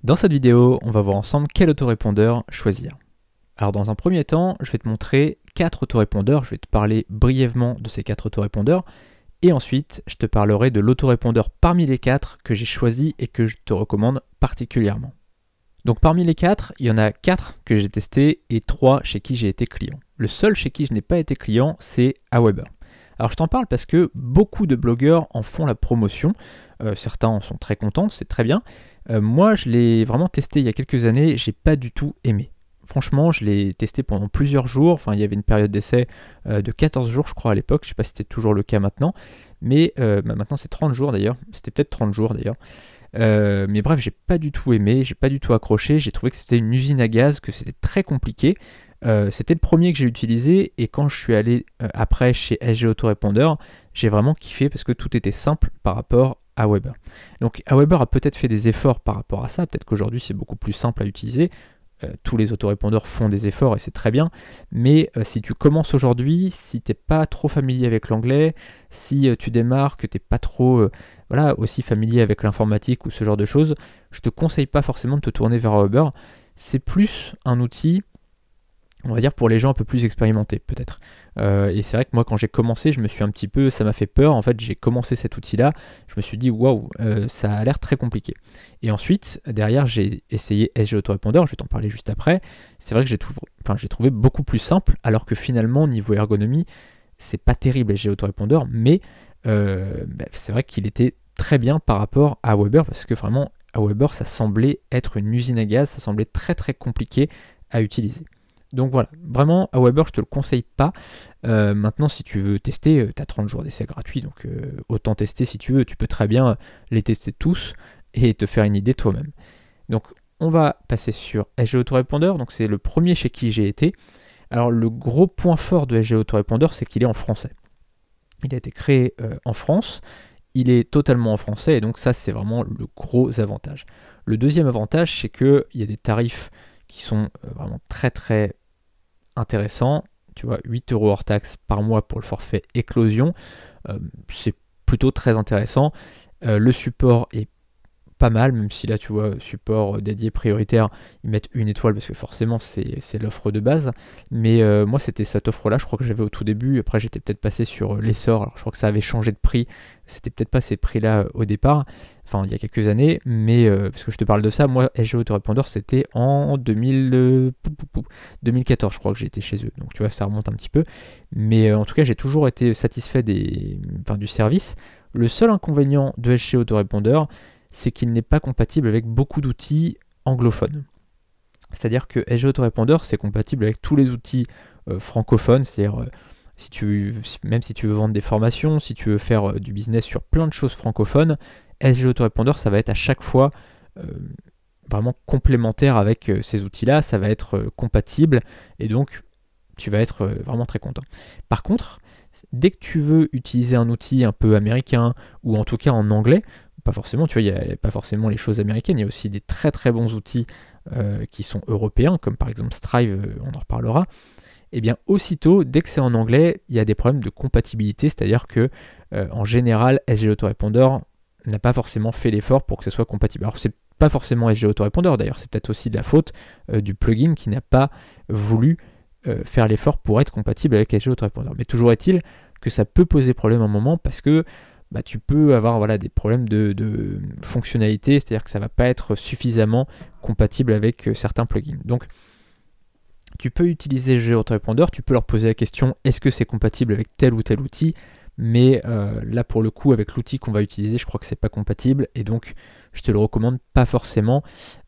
Dans cette vidéo, on va voir ensemble quel autorépondeur choisir. Alors dans un premier temps, je vais te montrer 4 autorépondeurs, je vais te parler brièvement de ces 4 autorépondeurs, et ensuite je te parlerai de l'autorépondeur parmi les 4 que j'ai choisi et que je te recommande particulièrement. Donc parmi les 4, il y en a 4 que j'ai testé et 3 chez qui j'ai été client. Le seul chez qui je n'ai pas été client, c'est Aweber. Alors je t'en parle parce que beaucoup de blogueurs en font la promotion, certains en sont très contents, c'est très bien. Moi je l'ai vraiment testé il y a quelques années, j'ai pas du tout aimé. Franchement, je l'ai testé pendant plusieurs jours, enfin il y avait une période d'essai de 14 jours je crois à l'époque, je sais pas si c'était toujours le cas maintenant, mais maintenant c'est 30 jours d'ailleurs, c'était peut-être 30 jours d'ailleurs. Mais bref, j'ai pas du tout aimé, j'ai pas du tout accroché, j'ai trouvé que c'était une usine à gaz, que c'était très compliqué. C'était le premier que j'ai utilisé et quand je suis allé après chez SG Autorépondeur, j'ai vraiment kiffé parce que tout était simple par rapport à Aweber. Donc Aweber a peut-être fait des efforts par rapport à ça, peut-être qu'aujourd'hui c'est beaucoup plus simple à utiliser. Tous les autorépondeurs font des efforts et c'est très bien, mais si tu commences aujourd'hui, si tu n'es pas trop familier avec l'anglais, si tu démarres, que tu n'es pas trop voilà, aussi familier avec l'informatique ou ce genre de choses, je te conseille pas forcément de te tourner vers Aweber. C'est plus un outil, on va dire, pour les gens un peu plus expérimentés peut-être. Et c'est vrai que moi quand j'ai commencé, je me suis un petit peu, ça m'a fait peur, en fait j'ai commencé cet outil-là, je me suis dit waouh, ça a l'air très compliqué. Et ensuite, derrière j'ai essayé SG Autorépondeur, je vais t'en parler juste après, c'est vrai que j'ai trouvé beaucoup plus simple, alors que finalement niveau ergonomie, c'est pas terrible SG Autorépondeur, mais c'est vrai qu'il était très bien par rapport à Aweber, parce que vraiment Aweber ça semblait être une usine à gaz, ça semblait très très compliqué à utiliser. Donc voilà, vraiment Aweber je te le conseille pas. Maintenant si tu veux tester, tu as 30 jours d'essai gratuit, donc autant tester si tu veux, tu peux très bien les tester tous et te faire une idée toi-même. Donc on va passer sur SG Autorépondeur, donc c'est le premier chez qui j'ai été. Alors le gros point fort de SG Autorépondeur, c'est qu'il est en français. Il a été créé en France, il est totalement en français et donc ça c'est vraiment le gros avantage. Le deuxième avantage, c'est qu'il y a des tarifs qui sont vraiment très très intéressants. Tu vois, 8 € hors taxe par mois pour le forfait éclosion, c'est plutôt très intéressant. Le support est pas mal, même si là tu vois, support dédié prioritaire, ils mettent 1 étoile parce que forcément c'est l'offre de base. Mais moi c'était cette offre-là, je crois que j'avais au tout début, après j'étais peut-être passé sur l'essor, alors je crois que ça avait changé de prix, c'était peut-être pas ces prix-là au départ, enfin il y a quelques années, mais parce que je te parle de ça, moi SG Autorépondeur c'était en 2014 je crois que j'ai été chez eux, donc tu vois ça remonte un petit peu, mais en tout cas j'ai toujours été satisfait du service. Le seul inconvénient de SG Autorépondeur, c'est qu'il n'est pas compatible avec beaucoup d'outils anglophones. C'est-à-dire que SG Autorépondeur, c'est compatible avec tous les outils francophones, c'est-à-dire même si tu veux vendre des formations, si tu veux faire du business sur plein de choses francophones, SG Autorépondeur, ça va être à chaque fois vraiment complémentaire avec ces outils-là, ça va être compatible, et donc tu vas être vraiment très content. Par contre, dès que tu veux utiliser un outil un peu américain, ou en tout cas en anglais, pas forcément, tu vois, il n'y a pas forcément les choses américaines, il y a aussi des très très bons outils qui sont européens, comme par exemple Strive, on en reparlera. Et bien aussitôt, dès que c'est en anglais, il y a des problèmes de compatibilité, c'est-à-dire que en général, SG Autorépondeur n'a pas forcément fait l'effort pour que ce soit compatible. Alors c'est pas forcément SG Autorépondeur d'ailleurs, c'est peut-être aussi de la faute du plugin qui n'a pas voulu faire l'effort pour être compatible avec SG Autorépondeur. Mais toujours est-il que ça peut poser problème à un moment parce que tu peux avoir des problèmes de fonctionnalité, c'est-à-dire que ça ne va pas être suffisamment compatible avec certains plugins. Donc, tu peux utiliser SG Autorépondeur, tu peux leur poser la question est-ce que c'est compatible avec tel ou tel outil, mais là pour le coup avec l'outil qu'on va utiliser, je crois que c'est pas compatible et donc je te le recommande pas forcément.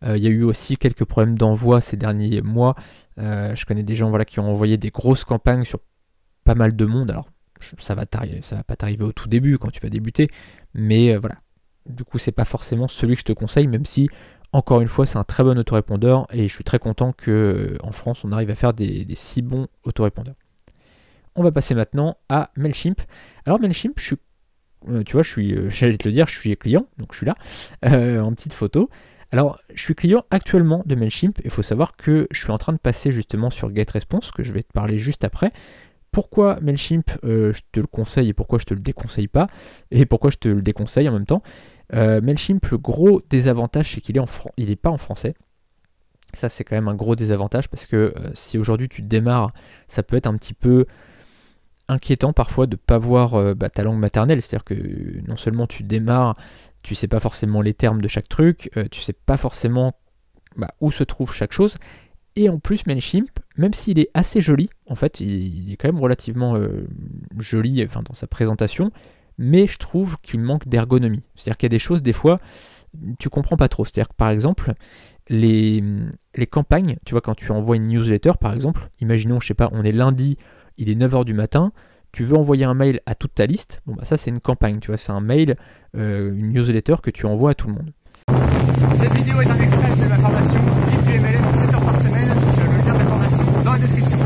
Il y a eu aussi quelques problèmes d'envoi ces derniers mois. Je connais des gens qui ont envoyé des grosses campagnes sur pas mal de monde. Alors ça va pas t'arriver au tout début quand tu vas débuter, mais voilà. Du coup, c'est pas forcément celui que je te conseille, même si, encore une fois, c'est un très bon autorépondeur et je suis très content qu'en France, on arrive à faire des si bons autorépondeurs. On va passer maintenant à Mailchimp. Alors Mailchimp, tu vois, j'allais te le dire, je suis client, donc je suis là, en petite photo. Alors, je suis client actuellement de Mailchimp, il faut savoir que je suis en train de passer justement sur GetResponse, que je vais te parler juste après. Pourquoi Mailchimp je te le conseille et pourquoi je te le déconseille pas, et pourquoi je te le déconseille en même temps. Mailchimp, le gros désavantage, c'est qu'il est pas en français. Ça, c'est quand même un gros désavantage parce que si aujourd'hui tu démarres, ça peut être un petit peu inquiétant parfois de ne pas voir ta langue maternelle. C'est-à-dire que non seulement tu démarres, tu sais pas forcément les termes de chaque truc, tu sais pas forcément où se trouve chaque chose. Et en plus, Mailchimp, même s'il est assez joli, en fait, il est quand même relativement joli dans sa présentation, mais je trouve qu'il manque d'ergonomie. C'est-à-dire qu'il y a des choses, des fois, tu comprends pas trop. C'est-à-dire que par exemple, les campagnes, tu vois, quand tu envoies une newsletter, par exemple, imaginons, je sais pas, on est lundi, il est 9h du matin, tu veux envoyer un mail à toute ta liste, ça c'est une campagne, tu vois, c'est un mail, une newsletter que tu envoies à tout le monde. Cette vidéo est un extrait de ma formation Vite du MLM en 7 heures par semaine. Tu as le lien de la formation dans la description.